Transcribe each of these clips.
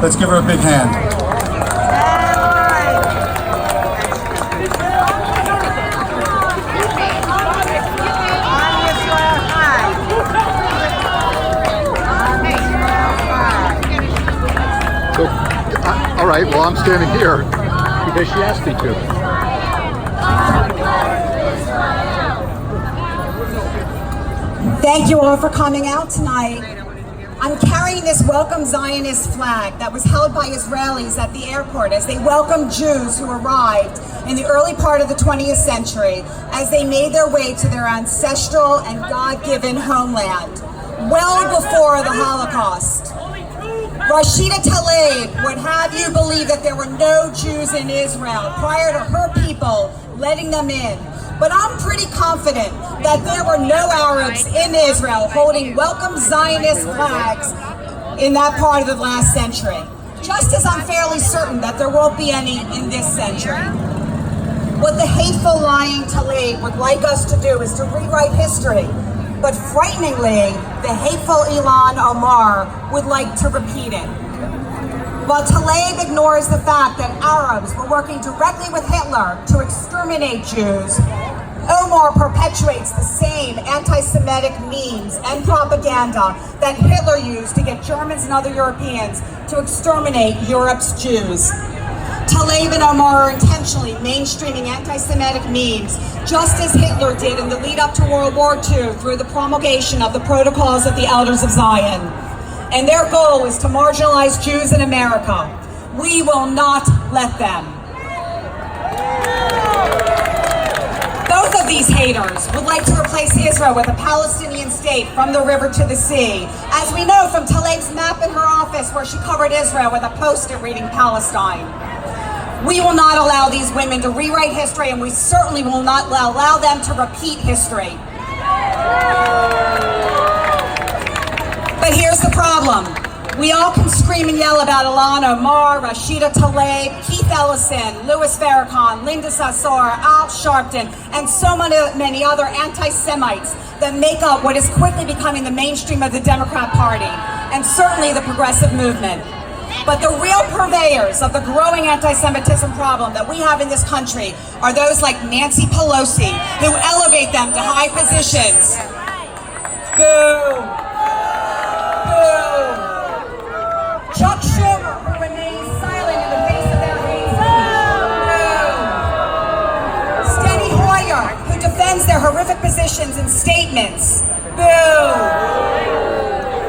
Let's give her a big hand. So, all right, well, I'm standing here because she asked me to. Thank you all for coming out tonight. I'm carrying this Welcome Zionist flag that was held by Israelis at the airport as they welcomed Jews who arrived in the early part of the 20th century as they made their way to their ancestral and God-given homeland, well before the Holocaust. Rashida Tlaib would have you believe that there were no Jews in Israel prior to her people letting them in. But I'm pretty confident that there were no Arabs in Israel holding Welcome Zionist flags in that part of the last century. Just as I'm fairly certain that there won't be any in this century. What the hateful, lying Tlaib would like us to do is to rewrite history. But frighteningly, the hateful Omar would like to repeat it. While Tlaib ignores the fact that Arabs were working directly with Hitler to exterminate Jews, Omar perpetuates the same anti-Semitic memes and propaganda that Hitler used to get Germans and other Europeans to exterminate Europe's Jews. Tlaib and Omar are intentionally mainstreaming anti-Semitic memes, just as Hitler did in the lead up to World War II through the promulgation of the Protocols of the Elders of Zion. And their goal is to marginalize Jews in America. We will not let them. Both of these haters would like to replace Israel with a Palestinian state from the river to the sea, as we know from Tlaib's map in her office where she covered Israel with a post-it reading Palestine. We will not allow these women to rewrite history, and we certainly will not allow them to repeat history. But here's the problem. We all can scream and yell about Omar, Rashida Tlaib, Keith Ellison, Louis Farrakhan, Linda Sarsour, Al Sharpton, and so many other anti-Semites that make up what is quickly becoming the mainstream of the Democrat Party, and certainly the progressive movement. But the real purveyors of the growing anti-Semitism problem that we have in this country are those like Nancy Pelosi, who elevate them to high positions. Boo! Boo! Chuck Schumer, who remains silent in the face of their hate. Boo! Steny Hoyer, who defends their horrific positions and statements. Boo!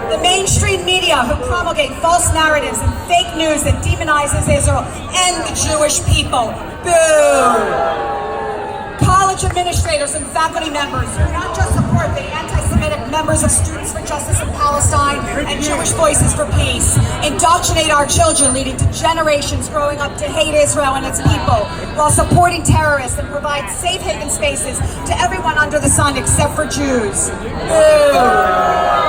The mainstream media who promulgate false narratives and fake news that demonizes Israel and the Jewish people. Boo! College administrators and faculty members who not just support the anti-Semitic members of Students for Justice in Palestine and Jewish Voices for Peace, indoctrinate our children, leading to generations growing up to hate Israel and its people, while supporting terrorists and provide safe haven spaces to everyone under the sun except for Jews. Boo!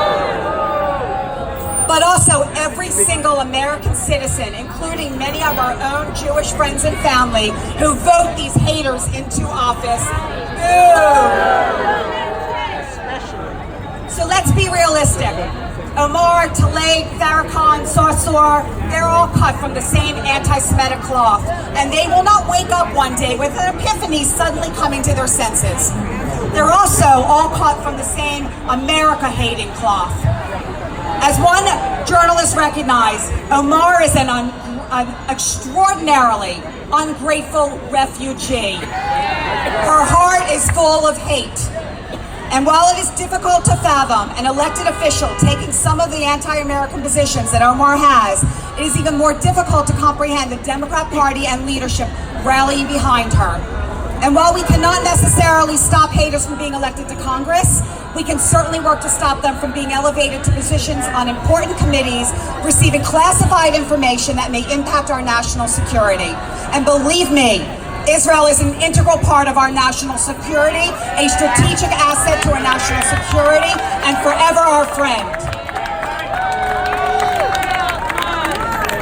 But also every single American citizen, including many of our own Jewish friends and family who vote these haters into office. Boo! So let's be realistic. Omar, Tlaib, Farrakhan, Sarsour, they're all cut from the same anti-Semitic cloth, and they will not wake up one day with an epiphany suddenly coming to their senses. They're also all cut from the same America-hating cloth. As one journalist recognized, Omar is an extraordinarily ungrateful refugee. Her heart is full of hate. And while it is difficult to fathom an elected official taking some of the anti-American positions that Omar has, it is even more difficult to comprehend the Democrat Party and leadership rallying behind her. And while we cannot necessarily stop haters from being elected to Congress, we can certainly work to stop them from being elevated to positions on important committees, receiving classified information that may impact our national security. And believe me, Israel is an integral part of our national security, a strategic asset to our national security, and forever our friend.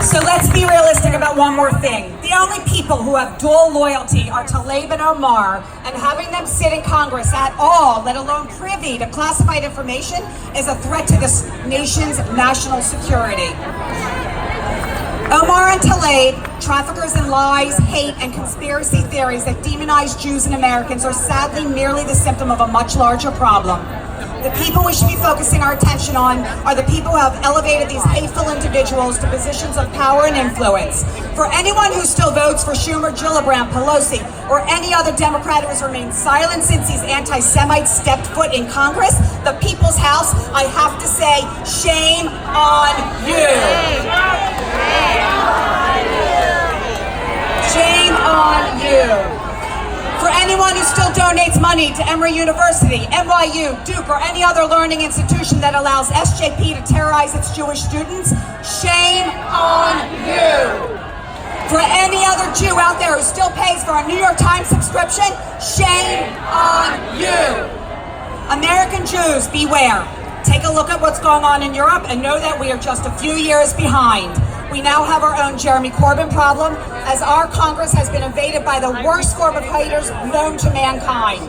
So let's be realistic about one more thing. The only people who have dual loyalty are Tlaib and Omar, and having them sit in Congress at all, let alone privy to classified information, is a threat to this nation's national security. Omar and Tlaib, traffickers in lies, hate, and conspiracy theories that demonize Jews and Americans, are sadly merely the symptom of a much larger problem. The people we should be focusing our attention on are the people who have elevated these hateful individuals to positions of power and influence. For anyone who still votes for Schumer, Gillibrand, Pelosi, or any other Democrat who has remained silent since these anti-Semites stepped foot in Congress, the People's House, I have to say, shame on you. Shame on you. For anyone who still donates money to Emory University, NYU, Duke, or any other learning institution that allows SJP to terrorize its Jewish students, shame on you. For any other Jew out there who still pays for a New York Times subscription, shame on you. American Jews, beware. Take a look at what's going on in Europe and know that we are just a few years behind. We now have our own Jeremy Corbyn problem, as our Congress has been invaded by the worst form of haters known to mankind.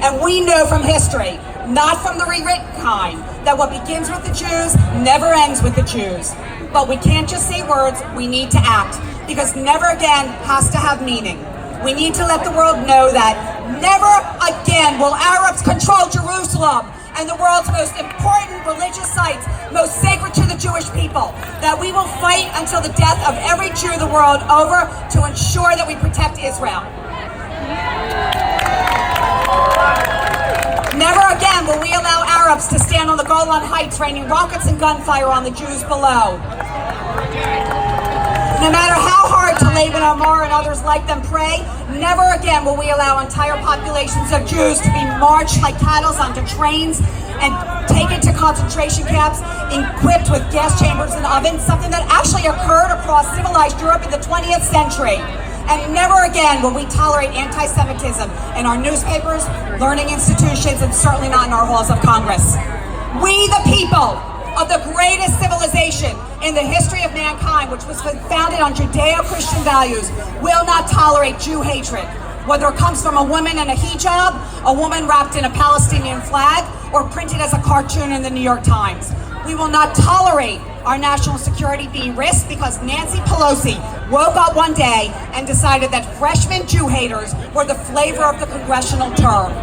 And we know from history, not from the rewritten kind, that what begins with the Jews never ends with the Jews. But we can't just say words, we need to act, because never again has to have meaning. We need to let the world know that never again will Arabs control Jerusalem and the world's most important religious sites, most sacred to the Jewish people, that we will fight until the death of every Jew the world over to ensure that we protect Israel. Never again will we allow Arabs to stand on the Golan Heights raining rockets and gunfire on the Jews below. No matter how hard Tlaib and Omar and others like them pray, never again will we allow entire populations of Jews to be marched like cattle onto trains and taken to concentration camps equipped with gas chambers and ovens, something that actually occurred across civilized Europe in the 20th century. And never again will we tolerate anti-Semitism in our newspapers, learning institutions, and certainly not in our halls of Congress. We, the people of the greatest civilization in the history of mankind, which was founded on Judeo-Christian values, will not tolerate Jew hatred, whether it comes from a woman in a hijab, a woman wrapped in a Palestinian flag, or printed as a cartoon in the New York Times. We will not tolerate our national security being risked because Nancy Pelosi woke up one day and decided that freshman Jew haters were the flavor of the congressional term.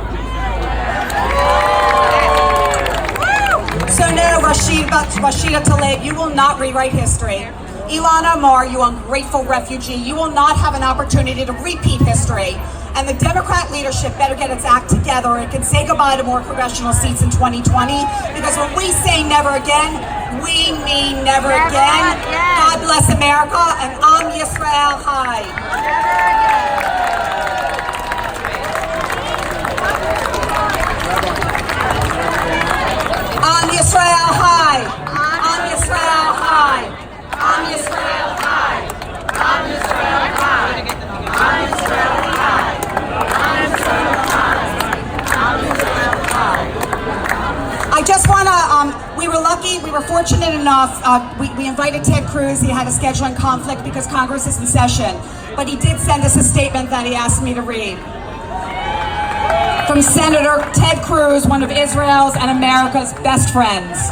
So no, Rashida Tlaib, you will not rewrite history. Ilhan Omar, you ungrateful refugee, you will not have an opportunity to repeat history. And the Democrat leadership better get its act together and can say goodbye to more congressional seats in 2020. Because when we say never again, we mean never again. God bless America, and Am Yisrael Chai. Am Yisrael Chai. Am Yisrael Chai. Am Yisrael Chai. Am Yisrael Chai. Am Yisrael Chai. Am Yisrael Chai. I just want to, we were lucky, we were fortunate enough, we invited Ted Cruz. He had a scheduling conflict because Congress is in session, but he did send us a statement that he asked me to read. From Senator Ted Cruz, one of Israel's and America's best friends.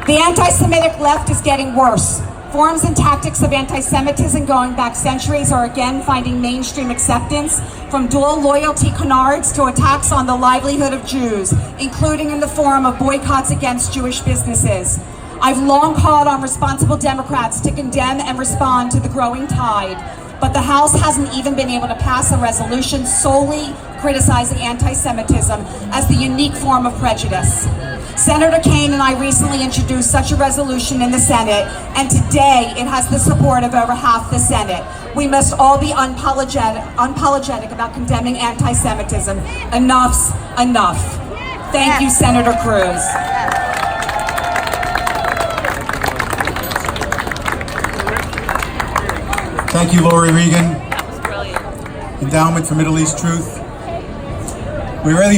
The anti-Semitic left is getting worse. Forms and tactics of anti-Semitism going back centuries are again finding mainstream acceptance, from dual loyalty canards to attacks on the livelihood of Jews, including in the form of boycotts against Jewish businesses. I've long called on responsible Democrats to condemn and respond to the growing tide, but the House hasn't even been able to pass a resolution solely criticizing anti-Semitism as the unique form of prejudice. Senator Kaine and I recently introduced such a resolution in the Senate, and today it has the support of over half the Senate. We must all be unapologetic about condemning anti-Semitism. Enough's enough. Thank you, Senator Cruz. Thank you, Lauri Regan, Endowment for Middle East Truth. We really